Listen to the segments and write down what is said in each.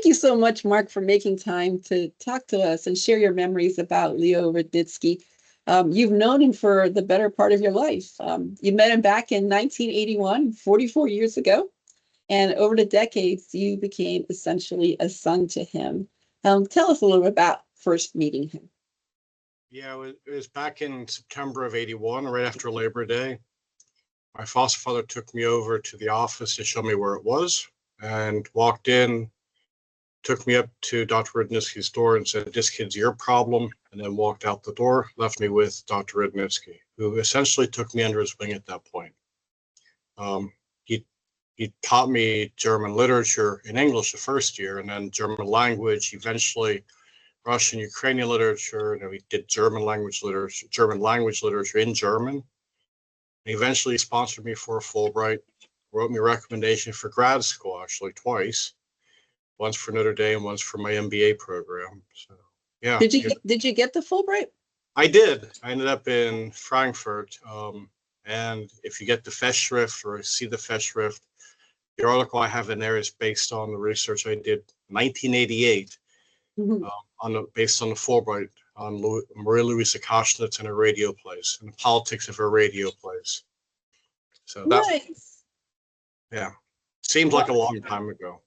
thank you so much, Mark, for making time to talk to us and share your memories about Leo Rudnytsky. You've known him for the better part of your life. You met him back in 1981, 44 years ago. And over the decades, you became essentially a son to him. Tell us a little bit about first meeting him. Yeah, it was back in September of '81, right after Labor Day. My foster father took me over to the office to show me where it was, and walked in, took me up to Dr. Rudnytsky's door and said, "This kid's your problem," and then walked out the door, left me with Dr. Rudnytsky, who essentially took me under his wing at that point. He taught me German literature and English the first year, and then German language, eventually Russian, Ukrainian literature, and we did German language literature in German. And eventually sponsored me for a Fulbright, wrote me a recommendation for grad school, actually twice, once for Notre Dame, once for my MBA program. So yeah. Did you get the Fulbright? I did. I ended up in Frankfurt. And if you get the Festschrift or see the Festschrift, the article I have in there is based on the research I did in 1988, based on the Fulbright on Maria Louisa Koschnitz and her radio plays and the politics of her radio plays. So nice. Yeah, seems like a long time ago.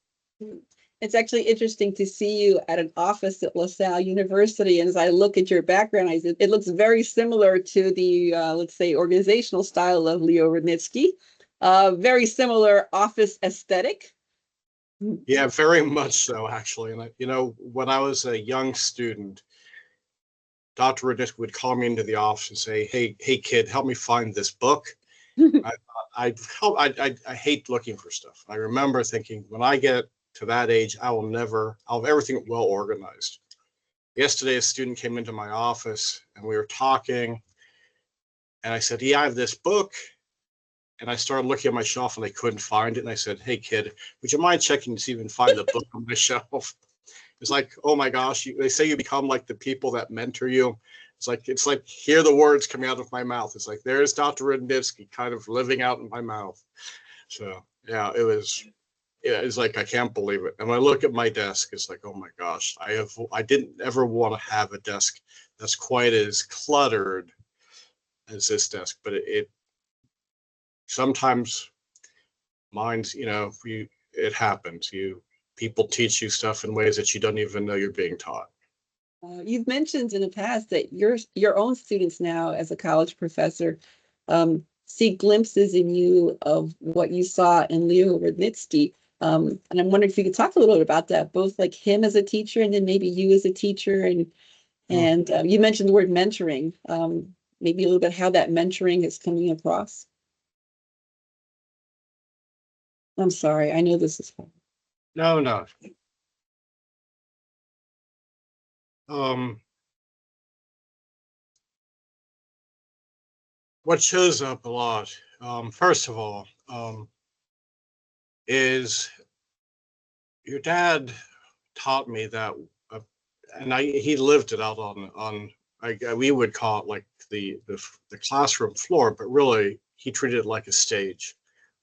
It's actually interesting to see you at an office at LaSalle University. And as I look at your background, it looks very similar to the, let's say, organizational style of Leo Rudnytsky. Very similar office aesthetic. Yeah, very much so, actually. And when I was a young student, Dr. Rudnytsky would call me into the office and say, "Hey, kid, help me find this book." I hate looking for stuff. I remember thinking, when I get to that age, I'll have everything well organized. Yesterday, a student came into my office and we were talking, and I said, "Yeah, I have this book." And I started looking at my shelf and I couldn't find it. And I said, "Hey, kid, would you mind checking to see if you can find the book on my shelf?" It's like, oh my gosh, they say you become like the people that mentor you. It's like hear the words coming out of my mouth. It's like, there's Dr. Rudnytsky kind of living out in my mouth. So yeah, it's like, I can't believe it. And when I look at my desk, it's like, oh my gosh, I didn't ever want to have a desk that's quite as cluttered as this desk, but it sometimes mine's, it happens. People teach you stuff in ways that you don't even know you're being taught. You've mentioned in the past that your own students now, as a college professor, see glimpses in you of what you saw in Leo Rudnytsky. And I'm wondering if you could talk a little bit about that, both like him as a teacher and then maybe you as a teacher. And you mentioned the word mentoring, maybe a little bit how that mentoring is coming across. I'm sorry, I know this is hard. No. What shows up a lot, first of all, is your dad taught me that, and he lived it out on we would call it like the classroom floor, but really he treated it like a stage,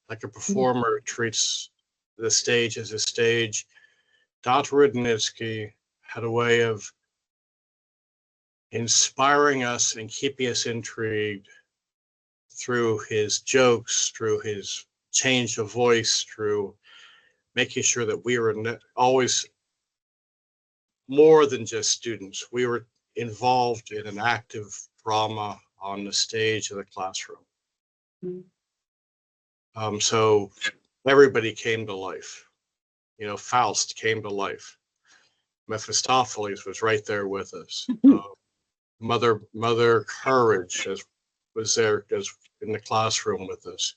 like a performer treats the stage as a stage. Dr. Rudnytsky had a way of inspiring us and keeping us intrigued through his jokes, through his change of voice, through making sure that we were always more than just students. We were involved in an active drama on the stage of the classroom. So everybody came to life. Faust came to life. Mephistopheles was right there with us. Mother Courage was there in the classroom with us.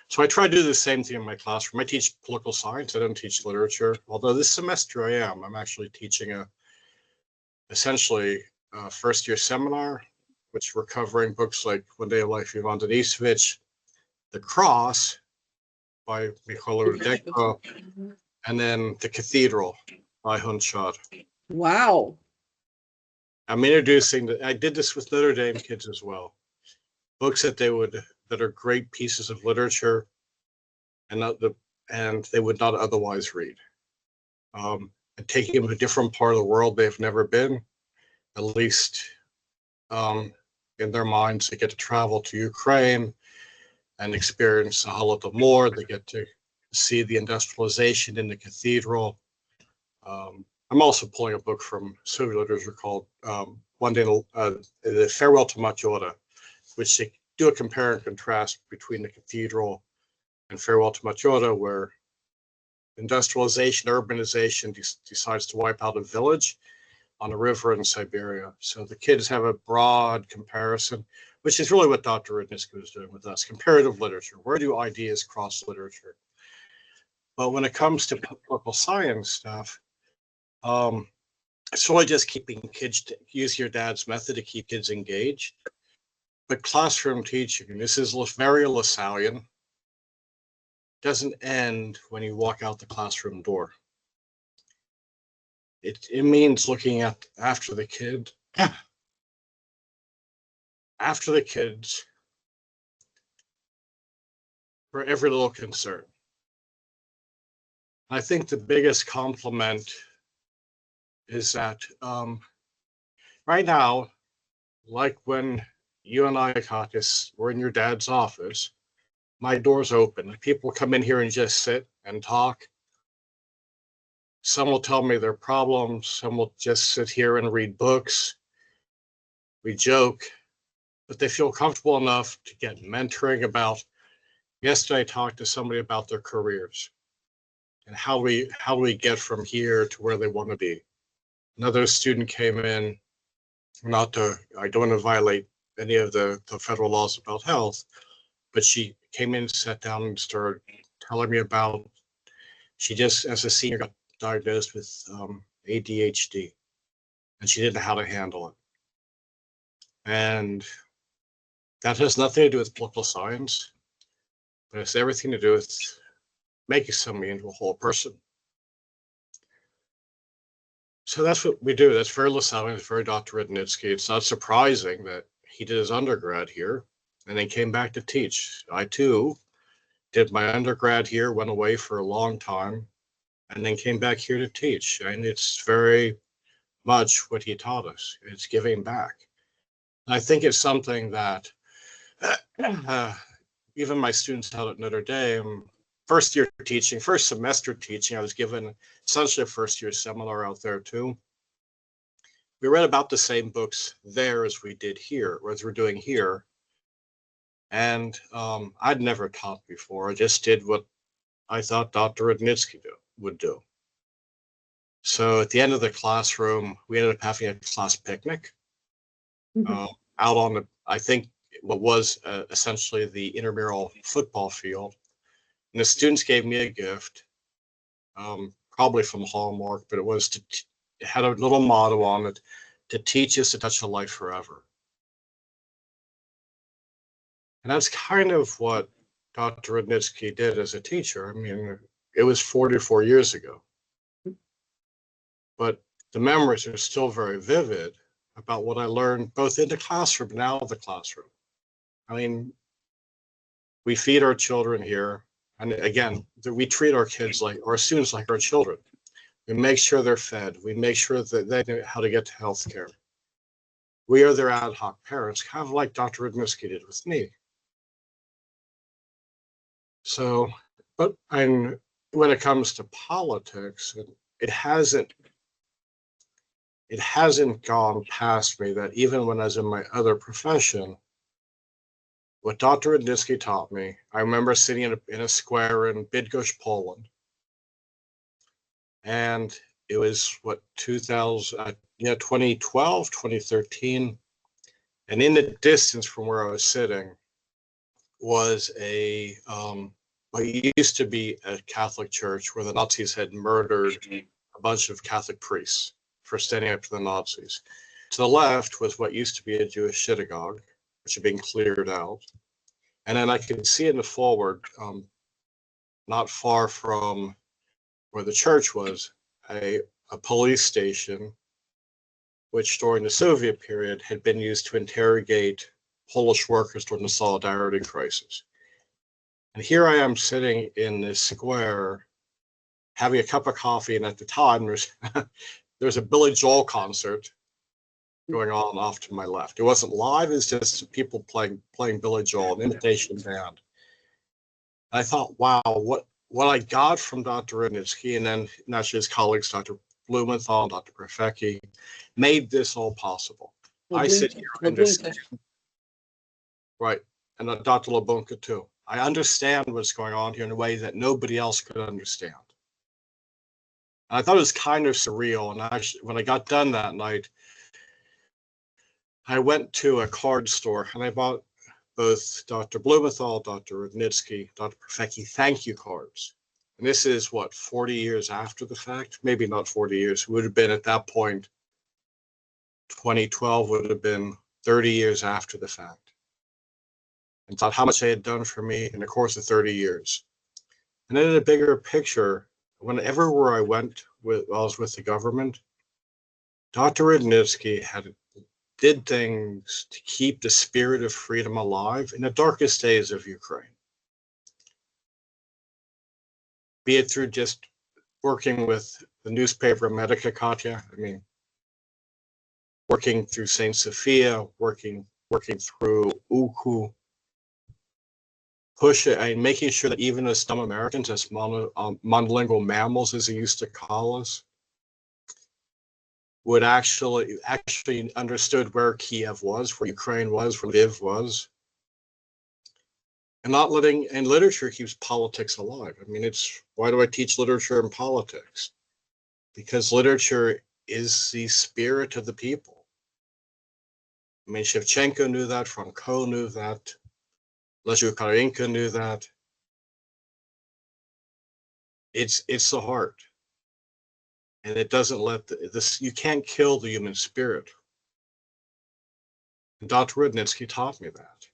So I try to do the same thing in my classroom. I teach political science. I don't teach literature. Although this semester I am. I'm actually teaching essentially a first-year seminar, which we're covering books like One Day of Life, Ivan Denisovich, The Cross by Mikhail Rudeko, and then The Cathedral by Hunchad. Wow. I'm introducing I did this with Notre Dame kids as well. Books that are great pieces of literature and they would not otherwise read. and taking them to a different part of the world they've never been, at least in their minds. They get to travel to Ukraine and experience the Holodomor. They get to see the industrialization in the cathedral. I'm also pulling a book from Soviet literature called The Farewell to Matyota, which they do a compare and contrast between the cathedral and Farewell to Matyota, where industrialization, urbanization decides to wipe out a village on a river in Siberia. So the kids have a broad comparison, which is really what Dr. Rudnytsky was doing with us, comparative literature. Where do ideas cross literature? But when it comes to political science stuff, it's really just keeping kids, use your dad's method to keep kids engaged. But classroom teaching, and this is very Lassallean, doesn't end when you walk out the classroom door. It means looking at after the kids for every little concern. I think the biggest compliment is that right now, like when you and I, Katis, were in your dad's office, my door's open. People come in here and just sit and talk. Some will tell me their problems. Some will just sit here and read books. We joke, but they feel comfortable enough to get mentoring about. Yesterday, I talked to somebody about their careers and how we get from here to where they want to be. Another student came in, I don't want to violate any of the federal laws about health, but she came in, sat down, and started telling me about, she just, as a senior, got diagnosed with ADHD, and she didn't know how to handle it. And that has nothing to do with political science, but it's everything to do with making somebody into a whole person. So that's what we do. That's very Lassallean, it's very Dr. Rudnytsky. It's not surprising that he did his undergrad here and then came back to teach. I too did my undergrad here, went away for a long time, and then came back here to teach. And it's very much what he taught us. It's giving back. And I think it's something that even my students out at Notre Dame, first semester teaching, I was given essentially a first year seminar out there too. We read about the same books there as we did here, or as we're doing here. And I'd never taught before. I just did what I thought Dr. Rudnytsky would do. So at the end of the classroom, we ended up having a class picnic out on I think what was essentially the intramural football field. And the students gave me a gift, probably from Hallmark, but it had a little motto on it: to teach is to touch a life forever. And that's kind of what Dr. Rudnytsky did as a teacher. I mean, it was 44 years ago, but the memories are still very vivid about what I learned both in the classroom and out of the classroom. I mean, we feed our children here. And again, we treat our kids like, our students like our children. We make sure they're fed. We make sure that they know how to get to healthcare. We are their ad hoc parents, kind of like Dr. Rudnytsky did with me. So, but when it comes to politics, it hasn't gone past me that even when I was in my other profession, what Dr. Rudnytsky taught me, I remember sitting in a square in Bydgoszcz, Poland. And it was 2012, 2013. And in the distance from where I was sitting was what used to be a Catholic church where the Nazis had murdered a bunch of Catholic priests for standing up to the Nazis. To the left was what used to be a Jewish synagogue, which had been cleared out. And then I could see in the forward, not far from where the church was, a police station, which during the Soviet period had been used to interrogate Polish workers during the Solidarity crisis. And here I am sitting in this square, having a cup of coffee, and at the time there's a Billy Joel concert going on off to my left. It wasn't live; it's just people playing Billy Joel, an imitation band. I thought, wow, what I got from Dr. Rudnytsky, and then naturally his colleagues, Dr. Blumenthal, Dr. Profecki, made this all possible. I sit here and understand, right, and Dr. Labunka too. I understand what's going on here in a way that nobody else could understand. And I thought it was kind of surreal. And when I got done that night, I went to a card store and I bought both Dr. Blumenthal, Dr. Rudnytsky, Dr. Profecki thank you cards. And this is what, 40 years after the fact? Maybe not 40 years. It would have been at that point, 2012 would have been 30 years after the fact. And thought how much they had done for me in the course of 30 years. And then in a bigger picture, whenever where I went while I was with the government, Dr. Rudnytsky did things to keep the spirit of freedom alive in the darkest days of Ukraine. Be it through just working with the newspaper Medica Katya, working through St. Sophia, working through Uku, making sure that even as some Americans, as monolingual mammals, as they used to call us, would actually understood where Kiev was, where Ukraine was, where Lviv was, and not letting, and literature keeps politics alive. Why do I teach literature and politics? Because literature is the spirit of the people. Shevchenko knew that, Franco knew that, Leszek Ukrainka knew that. It's the heart. And it doesn't let this, you can't kill the human spirit. And Dr. Rudnytsky taught me that.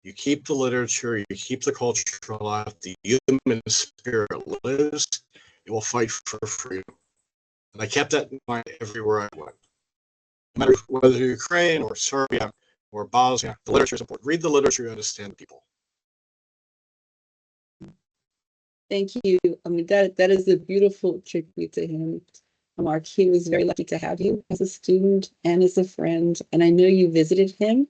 You keep the literature, you keep the culture alive, the human spirit lives, it will fight for freedom. And I kept that in mind everywhere I went. No matter whether Ukraine or Serbia or Bosnia, the literature is important. Read the literature, you understand people. Thank you. That is a beautiful tribute to him. Mark, he was very lucky to have you as a student and as a friend. And I know you visited him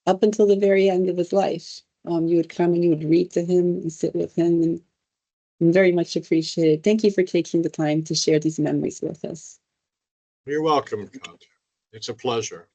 up until the very end of his life. You would come and you would read to him and sit with him, and very much appreciated. Thank you for taking the time to share these memories with us. You're welcome, Kat. It's a pleasure.